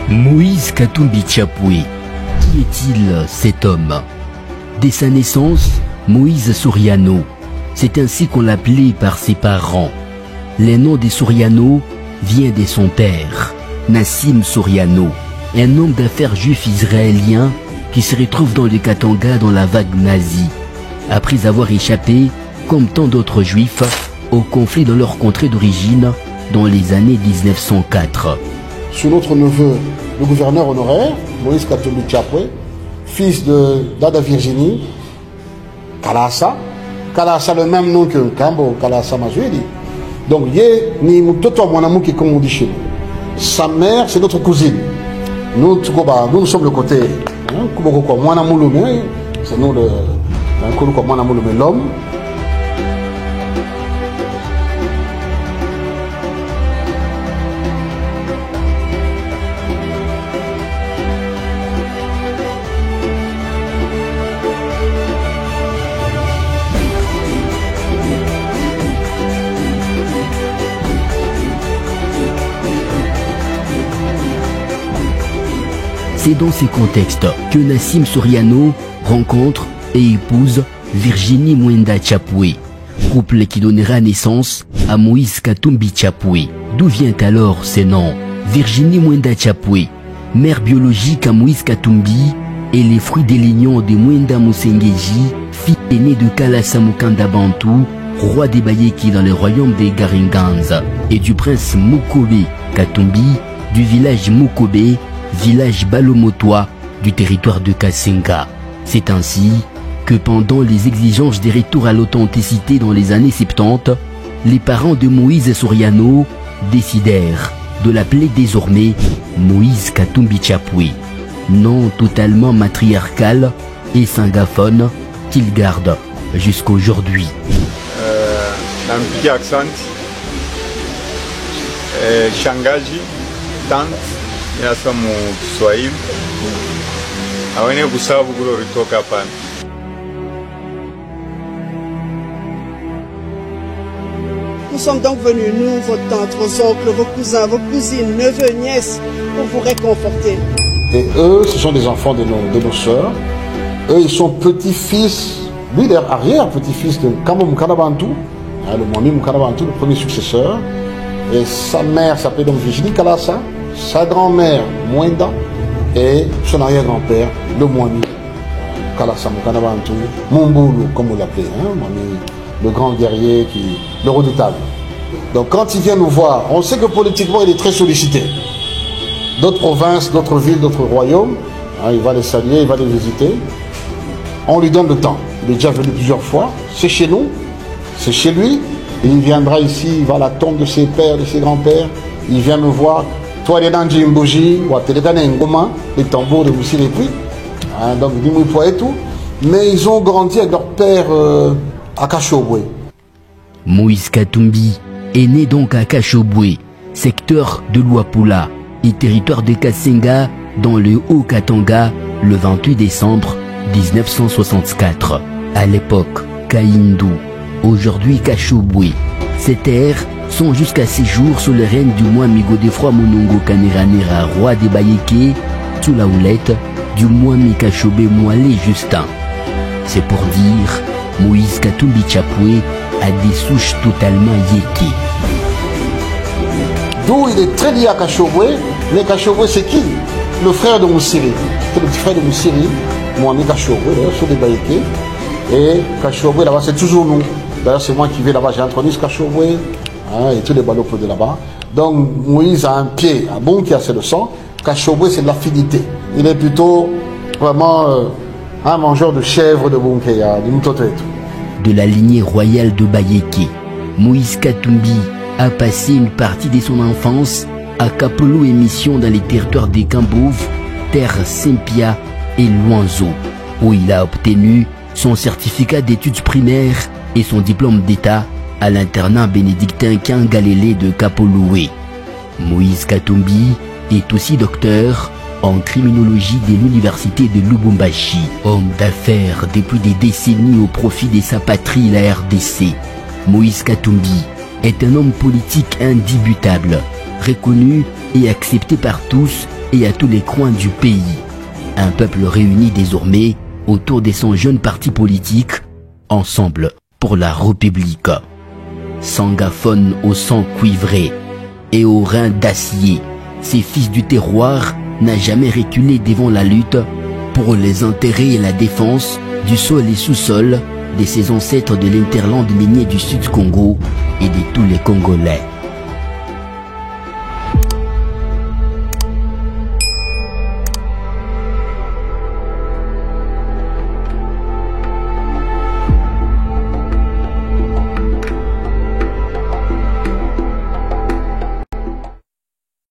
Moïse Katumbi Chapwe. Qui est-il cet homme? Dès sa naissance, Moïse Soriano. C'est ainsi qu'on l'appelait par ses parents. Le nom de Soriano vient de son père, Nassim Soriano, un homme d'affaires juif israélien qui se retrouve dans le Katanga dans la vague nazie, après avoir échappé, comme tant d'autres juifs, au conflit dans leur contrée d'origine dans les années 1904. Sur notre neveu, le gouverneur honoraire, Moïse Katumbi Chapwe, fils de Dada Virginie, Kalasa. Kalasa, le même nom que Kambo, Kalasa Mazoueli. Donc, comme on dit chez nous. Sa mère, c'est notre cousine. Nous sommes le côté. C'est nous l'homme. C'est dans ces contextes que Nassim Soriano rencontre et épouse Virginie Mwenda Chapwe, couple qui donnera naissance à Moïse Katumbi Chapwe. D'où vient alors ce nom? Virginie Mwenda Chapwe, mère biologique à Moïse Katumbi, est le fruit des lignons de Mwenda Musengeji, fille aînée de Kalasa Mukanda Bantu, roi des Bayeki dans le royaume des Garingans, et du prince Mukobe Katumbi du village Mukobe, village balomotois du territoire de Kasenga. C'est ainsi que pendant les exigences des retours à l'authenticité dans les années 70, les parents de Moïse Soriano décidèrent de l'appeler désormais Moïse Katumbi Chapwe, nom totalement matriarcal et singaphone qu'il garde jusqu'à aujourd'hui. Nampigia accent, shangaji, tante, inasomu Kiswahili. Awene kusabu kulo ritoka hapana. Nous sommes donc venus, nous, vos tantes, vos oncles, vos cousins, vos cousines, neveux, nièces, pour vous réconforter. Et eux, ce sont des enfants de nos sœurs. Eux, ils sont petits-fils, lui, il est arrière-petit-fils de Kambo Mukanabantu, le Mwami Mukanabantu, le premier successeur. Et sa mère s'appelait donc Virginie Kalasa, sa grand-mère Mwenda, et son arrière-grand-père, le Mwami Kalasa Mukanabantu, Mumbulu, comme on l'appelait, le grand guerrier, le redoutable. Donc quand il vient nous voir, on sait que politiquement il est très sollicité. D'autres provinces, d'autres villes, d'autres royaumes, il va les saluer, il va les visiter. On lui donne le temps. Il est déjà venu plusieurs fois. C'est chez nous, c'est chez lui. Et il viendra ici, il va à la tombe de ses pères, de ses grands-pères. Il vient me voir. Toi, les dans Jimboji, ou à Télétane Ngoma, les tambours de Moussi les Puy. Donc, Dimouipois et tout. Mais ils ont grandi avec leur père à Kachobwe. Moïse Katumbi est né donc à Kachobwe, secteur de Luapula et territoire de Kasenga dans le Haut-Katanga le 28 décembre 1964. À l'époque, Kaindu, aujourd'hui Kachobwe. Ces terres sont jusqu'à ces jours sous le règne du Mwami Godefroy Monongo Kaneranera, roi des Bayeke, sous la houlette du Mwami Kachobe Mwale Justin. C'est pour dire, Moïse Katumbi Chapwe a des souches totalement yéké. D'où il est très lié à Kachobwe. Mais Kachobwe, c'est qui? Le frère de Moussiri. C'est le petit frère de Moussiri, Mwami Kachobwe, d'ailleurs, sur les Bayeke. Et Kachobwe, là-bas, c'est toujours nous. D'ailleurs, c'est moi qui vais là-bas, j'ai introduit Kachobwe, et tous les ballots de là-bas. Donc, Moïse a un pied, un bon qui a c'est le sang. Kachobwe, c'est de l'affinité. Il est plutôt vraiment un mangeur de chèvres de Bunkeya, du Moutoto et tout. De la lignée royale de Bayeke, Moïse Katumbi a passé une partie de son enfance à Kapolo et Mission dans les territoires des Kambouv, Terre Sempia et Luanzo, où il a obtenu son certificat d'études primaires et son diplôme d'État à l'internat bénédictin Kangalele de Kapoloué. Moïse Katumbi est aussi docteur en criminologie de l'université de Lubumbashi, homme d'affaires depuis des décennies au profit de sa patrie, la RDC. Moïse Katumbi est un homme politique indubitable, reconnu et accepté par tous et à tous les coins du pays. Un peuple réuni désormais autour de son jeune parti politique, Ensemble pour la République. Sangaphone au sang cuivré et aux reins d'acier, ces fils du terroir n'a jamais reculé devant la lutte pour les intérêts et la défense du sol et sous-sol de ses ancêtres de l'interland minier du Sud Congo et de tous les Congolais.